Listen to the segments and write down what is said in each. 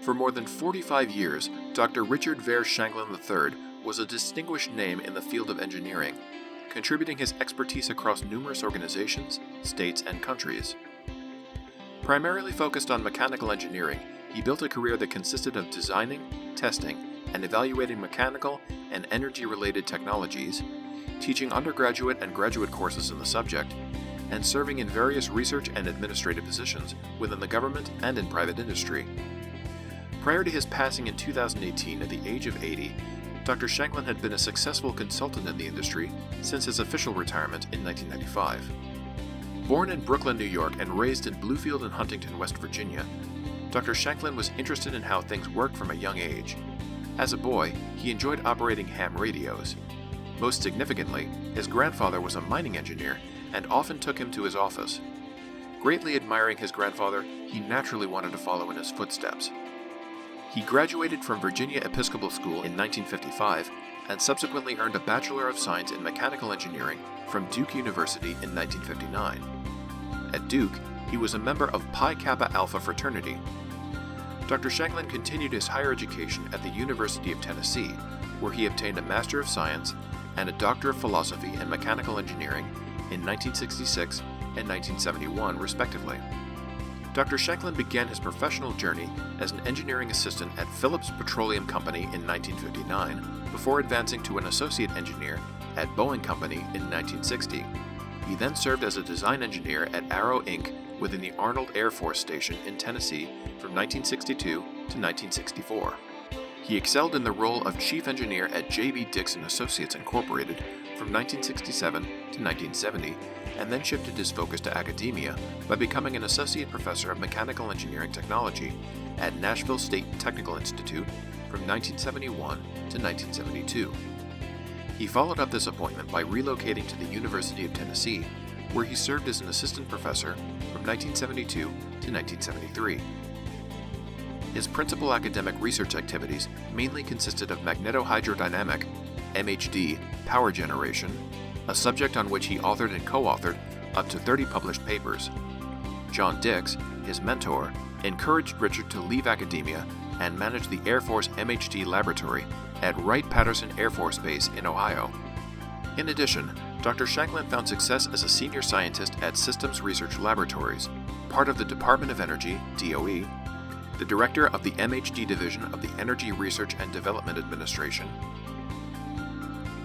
For more than 45 years, Dr. Richard Vere Shanklin III was a distinguished name in the field of engineering, contributing his expertise across numerous organizations, states, and countries. Primarily focused on mechanical engineering, he built a career that consisted of designing, testing, and evaluating mechanical and energy-related technologies, teaching undergraduate and graduate courses in the subject, and serving in various research and administrative positions within the government and in private industry. Prior to his passing in 2018 at the age of 80, Dr. Shanklin had been a successful consultant in the industry since his official retirement in 1995. Born in Brooklyn, New York, and raised in Bluefield and Huntington, West Virginia, Dr. Shanklin was interested in how things worked from a young age. As a boy, he enjoyed operating ham radios. Most significantly, his grandfather was a mining engineer and often took him to his office. Greatly admiring his grandfather, he naturally wanted to follow in his footsteps. He graduated from Virginia Episcopal School in 1955 and subsequently earned a Bachelor of Science in Mechanical Engineering from Duke University in 1959. At Duke, he was a member of Pi Kappa Alpha fraternity. Dr. Shanklin continued his higher education at the University of Tennessee, where he obtained a Master of Science and a Doctor of Philosophy and Mechanical Engineering in 1966 and 1971, respectively. Dr. Shanklin began his professional journey as an engineering assistant at Phillips Petroleum Company in 1959, before advancing to an associate engineer at Boeing Company in 1960. He then served as a design engineer at Arrow Inc. within the Arnold Air Force Station in Tennessee from 1962 to 1964. He excelled in the role of chief engineer at J.B. Dixon Associates Incorporated from 1967 to 1970, and then shifted his focus to academia by becoming an associate professor of mechanical engineering technology at Nashville State Technical Institute from 1971 to 1972. He followed up this appointment by relocating to the University of Tennessee, where he served as an assistant professor from 1972 to 1973. His principal academic research activities mainly consisted of magnetohydrodynamic, MHD, power generation, a subject on which he authored and co-authored up to 30 published papers. John Dix, his mentor, encouraged Richard to leave academia and manage the Air Force MHD laboratory at Wright-Patterson Air Force Base in Ohio. In addition, Dr. Shanklin found success as a senior scientist at Systems Research Laboratories, part of the Department of Energy, DOE, the director of the MHD division of the Energy Research and Development Administration.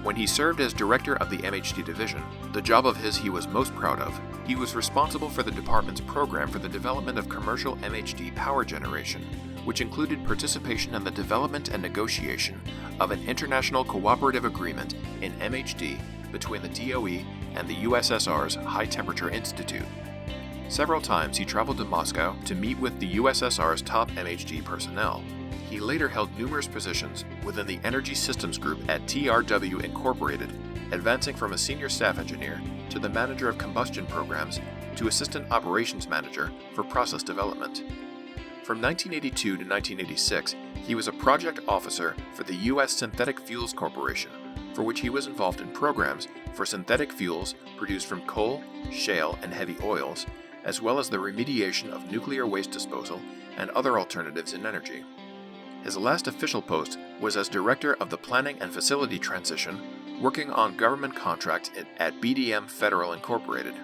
When he served as director of the MHD division, the job of his he was most proud of, he was responsible for the department's program for the development of commercial MHD power generation, which included participation in the development and negotiation of an international cooperative agreement in MHD between the DOE and the USSR's High Temperature Institute. Several times he traveled to Moscow to meet with the USSR's top MHD personnel. He later held numerous positions within the Energy Systems Group at TRW Incorporated, advancing from a senior staff engineer to the manager of combustion programs to assistant operations manager for process development. From 1982 to 1986, he was a project officer for the U.S. Synthetic Fuels Corporation, for which he was involved in programs for synthetic fuels produced from coal, shale, and heavy oils, as well as the remediation of nuclear waste disposal and other alternatives in energy. His last official post was as Director of the Planning and Facility Transition, working on government contracts at BDM Federal Incorporated,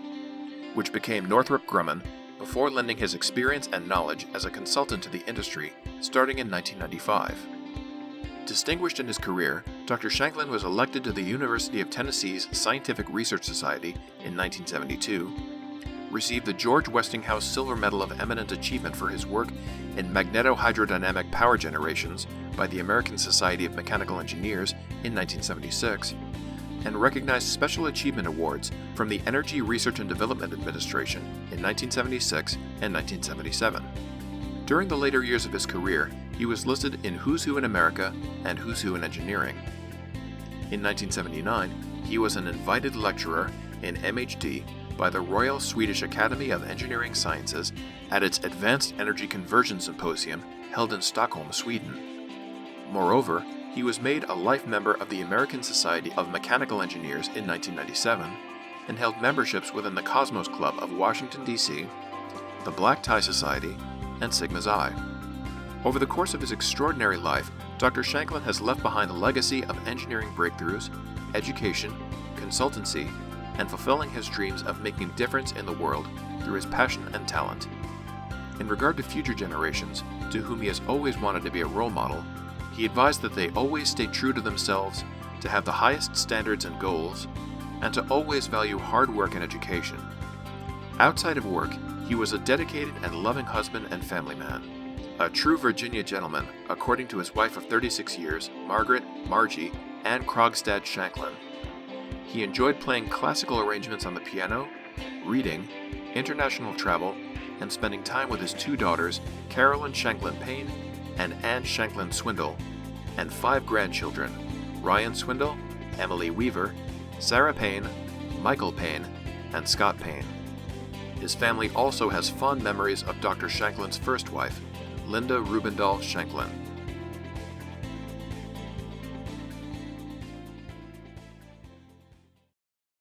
which became Northrop Grumman, before lending his experience and knowledge as a consultant to the industry starting in 1995. Distinguished in his career, Dr. Shanklin was elected to the University of Tennessee's Scientific Research Society in 1972, received the George Westinghouse Silver Medal of Eminent Achievement for his work in magnetohydrodynamic power generations by the American Society of Mechanical Engineers in 1976, and recognized Special Achievement Awards from the Energy Research and Development Administration in 1976 and 1977. During the later years of his career, he was listed in Who's Who in America and Who's Who in Engineering. In 1979, he was an invited lecturer in MHD by the Royal Swedish Academy of Engineering Sciences at its Advanced Energy Conversion Symposium held in Stockholm, Sweden. Moreover, he was made a life member of the American Society of Mechanical Engineers in 1997 and held memberships within the Cosmos Club of Washington, D.C., the Black Tie Society, and Sigma Xi. Over the course of his extraordinary life, Dr. Shanklin has left behind a legacy of engineering breakthroughs, education, consultancy, and fulfilling his dreams of making a difference in the world through his passion and talent. In regard to future generations, to whom he has always wanted to be a role model, he advised that they always stay true to themselves, to have the highest standards and goals, and to always value hard work and education. Outside of work, he was a dedicated and loving husband and family man. A true Virginia gentleman, according to his wife of 36 years, Margie Ann Krogstad Shanklin. He enjoyed playing classical arrangements on the piano, reading, international travel, and spending time with his 2 daughters, Carolyn Shanklin Payne and Anne Shanklin Swindle, and 5 grandchildren, Ryan Swindle, Emily Weaver, Sarah Payne, Michael Payne, and Scott Payne. His family also has fond memories of Dr. Shanklin's first wife, Linda Rubendahl Shanklin.